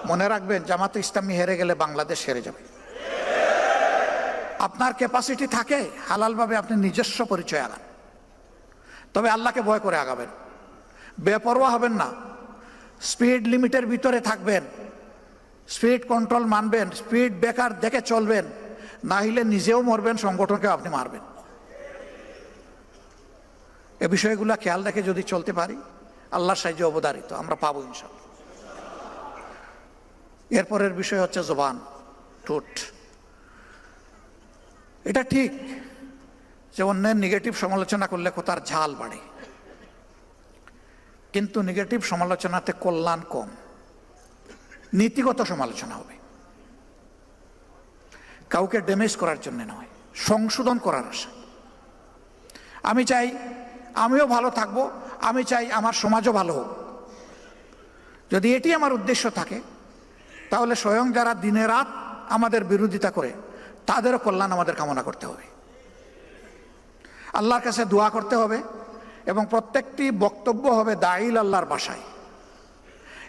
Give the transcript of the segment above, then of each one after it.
মনে রাখবেন, জামাতে ইসলামী হেরে গেলে বাংলাদেশ হেরে যাবে। আপনার ক্যাপাসিটি থাকে, হালালভাবে আপনি নিজস্ব পরিচয় আগান, তবে আল্লাহকে ভয় করে আগাবেন, বেপরোয়া হবেন না, স্পিড লিমিটের ভিতরে থাকবেন, স্পিড কন্ট্রোল মানবেন, স্পিড ব্রেকার দেখে চলবেন, না হলে নিজেও মরবেন, সংগঠনকেও আপনি মারবেন। এ বিষয়গুলো খেয়াল রেখে যদি চলতে পারি, আল্লাহর সাহায্যে অবধারিত আমরা পাবো ইনশাআল্লাহ। এরপরের বিষয় হচ্ছে জবান, ঠোঁট। এটা ঠিক যে অন্যের নেগেটিভ সমালোচনা করলে কথার ঝাল বাড়ে, কিন্তু নেগেটিভ সমালোচনাতে কল্যাণ কম, নীতিগত সমালোচনা হবে, কাউকে ড্যামেজ করার জন্য নয়, সংশোধন করার আশা। আমি চাই আমিও ভালো থাকবো, আমি চাই আমার সমাজও ভালো হোক। যদি এটি আমার উদ্দেশ্য থাকে, তাহলে স্বয়ং যারা দিনে রাত আমাদের বিরোধিতা করে তাদেরও কল্যাণ আমাদের কামনা করতে হবে, আল্লাহর কাছে দোয়া করতে হবে, এবং প্রত্যেকটি বক্তব্য হবে দাইল আল্লাহর ভাষায়।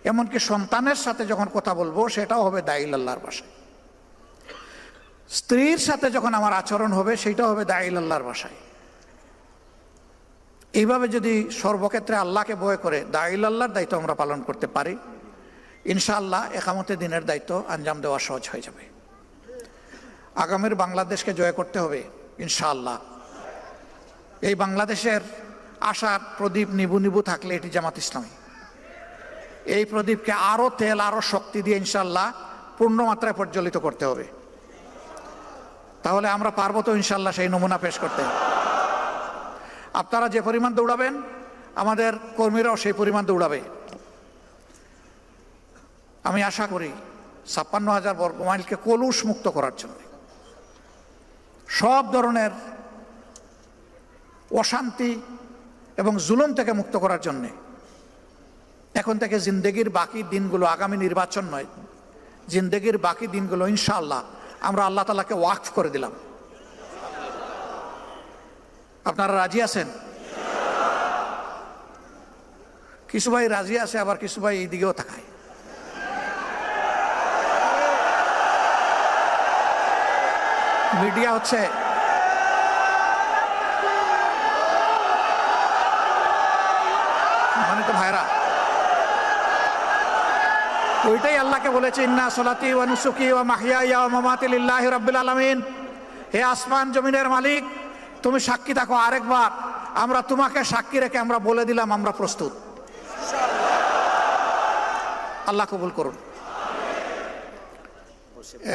এমনকি সন্তানের সাথে যখন কথা বলবো সেটাও হবে দাইল আল্লাহর ভাষায়। স্ত্রীর সাথে যখন আমার আচরণ হবে সেটাও হবে দাইল আল্লাহর ভাষায়। এইভাবে যদি সর্বক্ষেত্রে আল্লাহকে ভয় করে দাইল আল্লাহর দায়িত্ব আমরা পালন করতে পারি, ইনশাআল্লাহ একামতে দিনের দায়িত্ব আঞ্জাম দেওয়া সহজ হয়ে যাবে। আগামীর বাংলাদেশকে জয় করতে হবে ইনশাআল্লাহ। এই বাংলাদেশের আশার প্রদীপ নিবু নিবু থাকলে এটি জামাত ইসলামী। এই প্রদীপকে আরো তেল, আরো শক্তি দিয়ে ইনশাআল্লাহ পূর্ণ মাত্রায় প্রজ্বলিত করতে হবে। তাহলে আমরা পারবো তো ইনশাআল্লাহ সেই নমুনা পেশ করতে। আপনারা যে পরিমাণ দৌড়াবেন, আমাদের কর্মীরাও সেই পরিমাণ দৌড়াবে। আমি আশা করি ৫৬,০০০ বর্গমাইলকে কলুষ মুক্ত করার জন্য, সব ধরনের অশান্তি এবং জুলুম থেকে মুক্ত করার জন্যে এখন থেকে জিন্দেগির বাকি দিনগুলো, আগামী নির্বাচন নয়, জিন্দেগির বাকি দিনগুলো ইনশাআল্লাহ আমরা আল্লাহ তাআলাকে ওয়াকফ করে দিলাম। আপনারা রাজি আছেন? কিছু ভাই রাজি আছে, আবার কিছু ভাই এই দিকেও তাকায়। মিডিয়া হচ্ছে মানে তো ভাইরা ওইটাই আল্লাহকে বলেছে, ইন্না সলাতি ওয়া নুসুকি ওয়া মাহইয়ায়া ওয়া মামাতি লিল্লাহি রাব্বিল আলামিন। হে আসমান জমিনের মালিক, তুমি সাক্ষী থাকো। আরেকবার আমরা তোমাকে সাক্ষী রেখে আমরা বলে দিলাম আমরা প্রস্তুত। আল্লাহ কবুল করুন।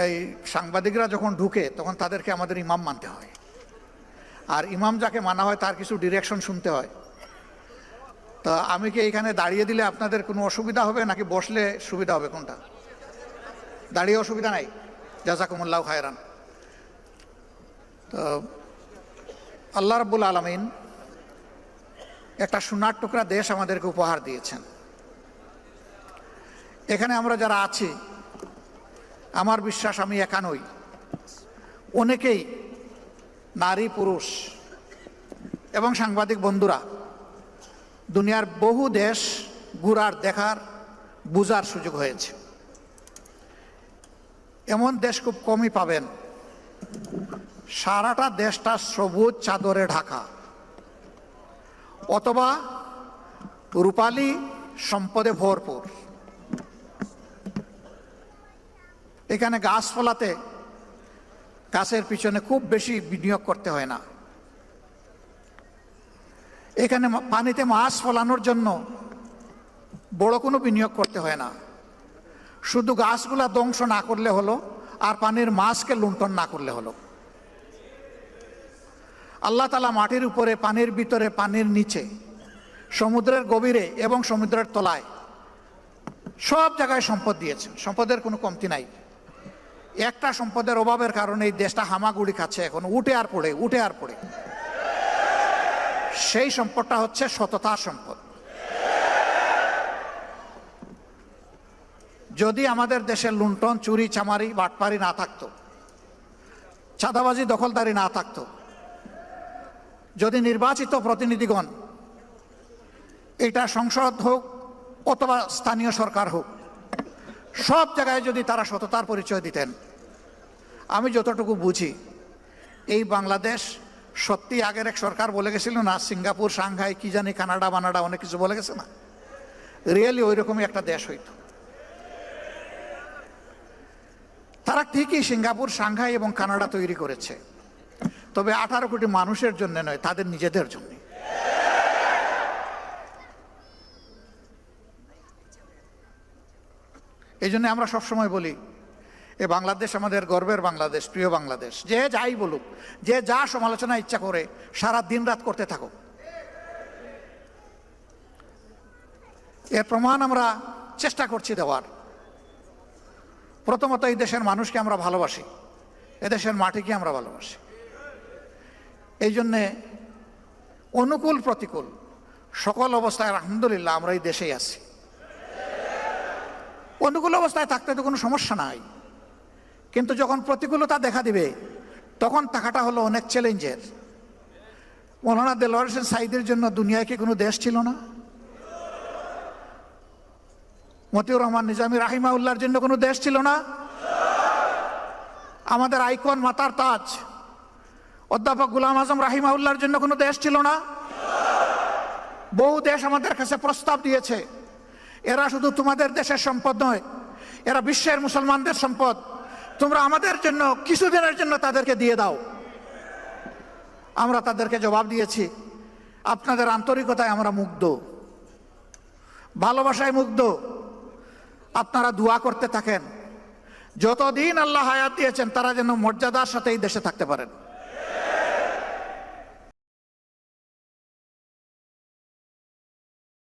এই সাংবাদিকরা যখন ঢুকে তখন তাদেরকে আমাদের ইমাম মানতে হয়, আর ইমাম যাকে মানা হয় তার কিছু ডিরেকশন শুনতে হয়। তা আমি কি এখানে দাঁড়িয়ে দিলে আপনাদের কোনো অসুবিধা হবে, নাকি বসলে সুবিধা হবে? কোনটা? দাঁড়িয়ে অসুবিধা নাই, জাযাকুমুল্লাহু খায়রান। তো আল্লাহ রাব্বুল আলামিন একটা সোনার টুকরা দেশ আমাদেরকে উপহার দিয়েছেন। এখানে আমরা যারা আছি, আমার বিশ্বাস আমি একা নই, অনেকেই নারী, পুরুষ এবং সাংবাদিক বন্ধুরা দুনিয়ার বহু দেশ ঘুরার, দেখার, বুঝার সুযোগ হয়েছে। এমন দেশ খুব কমই পাবেন সারাটা দেশটা সবুজ চাদরে ঢাকা, অথবা রূপালী সম্পদে ভরপুর। এখানে গাছ ফলাতে, গাছের পিছনে খুব বেশি বিনিয়োগ করতে হয় না। এখানে পানিতে মাছ ফলানোর জন্য বড় কোনো বিনিয়োগ করতে হয় না। শুধু গাছগুলা ধ্বংস না করলে হলো, আর পানির মাছকে লুণ্ঠন না করলে হলো। আল্লাহ তাআলা মাটির উপরে, পানির ভিতরে, পানির নিচে, সমুদ্রের গভীরে এবং সমুদ্রের তলায় সব জায়গায় সম্পদ দিয়েছেন। সম্পদের কোনো কমতি নাই। একটা সম্পদের অভাবের কারণে এই দেশটা হামাগুড়ি খাচ্ছে, এখন উঠে আর পড়ে, উঠে আর পড়ে। সেই সম্পদটা হচ্ছে সততার সম্পদ। যদি আমাদের দেশের লুণ্ঠন, চুরি, চামারি, বাটপারি না থাকতো, চাঁদাবাজি, দখলদারি না থাকতো, যদি নির্বাচিত প্রতিনিধিগণ, এটা সংসদ হোক অথবা স্থানীয় সরকার হোক, সব জায়গায় যদি তারা সততার পরিচয় দিতেন, আমি যতটুকু বুঝি এই বাংলাদেশ সত্যি আগের এক সরকার বলে গেছিল না, সিঙ্গাপুর, সাংহাই, কি জানি, কানাডা বানাডা অনেক কিছু বলে গেছে না, রিয়েলি ওই রকমই একটা দেশ হইতো। তারা ঠিকই সিঙ্গাপুর, সাংহাই এবং কানাডা তৈরি করেছে, তবে 18 কোটি মানুষের জন্য নয়, তাদের নিজেদের জন্য। এই জন্য আমরা সবসময় বলি এ বাংলাদেশ আমাদের গর্বের বাংলাদেশ, প্রিয় বাংলাদেশ। যে যাই বলুক, যে যা সমালোচনা ইচ্ছা করে সারা দিন রাত করতে থাকো, এর প্রমাণ আমরা চেষ্টা করছি দেওয়ার। প্রথমত এই দেশের মানুষকে আমরা ভালোবাসি, এদেশের মাটিকে আমরা ভালোবাসি। এই জন্যে অনুকূল প্রতিকূল সকল অবস্থায় আলহামদুলিল্লাহ আমরা এই দেশেই আছি। অনুকূল অবস্থায় থাকতে তো কোনো সমস্যা নাই, কিন্তু যখন প্রতিকূলতা দেখা দিবে তখন থাকাটা হলো অনেক চ্যালেঞ্জের। মৌলানা দেলোয়ার হোসেন সাঈদীর জন্য দুনিয়ায় কি কোনো দেশ ছিল না? মতিউর রহমান নিজামী রাহিমাহুল্লাহর জন্য কোনো দেশ ছিল না? আমাদের আইকন, মাতার তাজ অধ্যাপক গোলাম আজম রাহিমাহুল্লাহর জন্য কোনো দেশ ছিল না? বহু দেশ আমাদের কাছে প্রস্তাব দিয়েছে, এরা শুধু তোমাদের দেশের সম্পদ নয়, এরা বিশ্বের মুসলমানদের সম্পদ, তোমরা আমাদের জন্য কিছুদিনের জন্য তাদেরকে দিয়ে দাও। আমরা তাদেরকে জবাব দিয়েছি, আপনাদের আন্তরিকতায় আমরা মুগ্ধ, ভালোবাসায় মুগ্ধ। আপনারা দোয়া করতে থাকেন, যতদিন আল্লাহ হায়াত দিয়েছেন তারা যেন মর্যাদার সাথে এই দেশে থাকতে পারেন।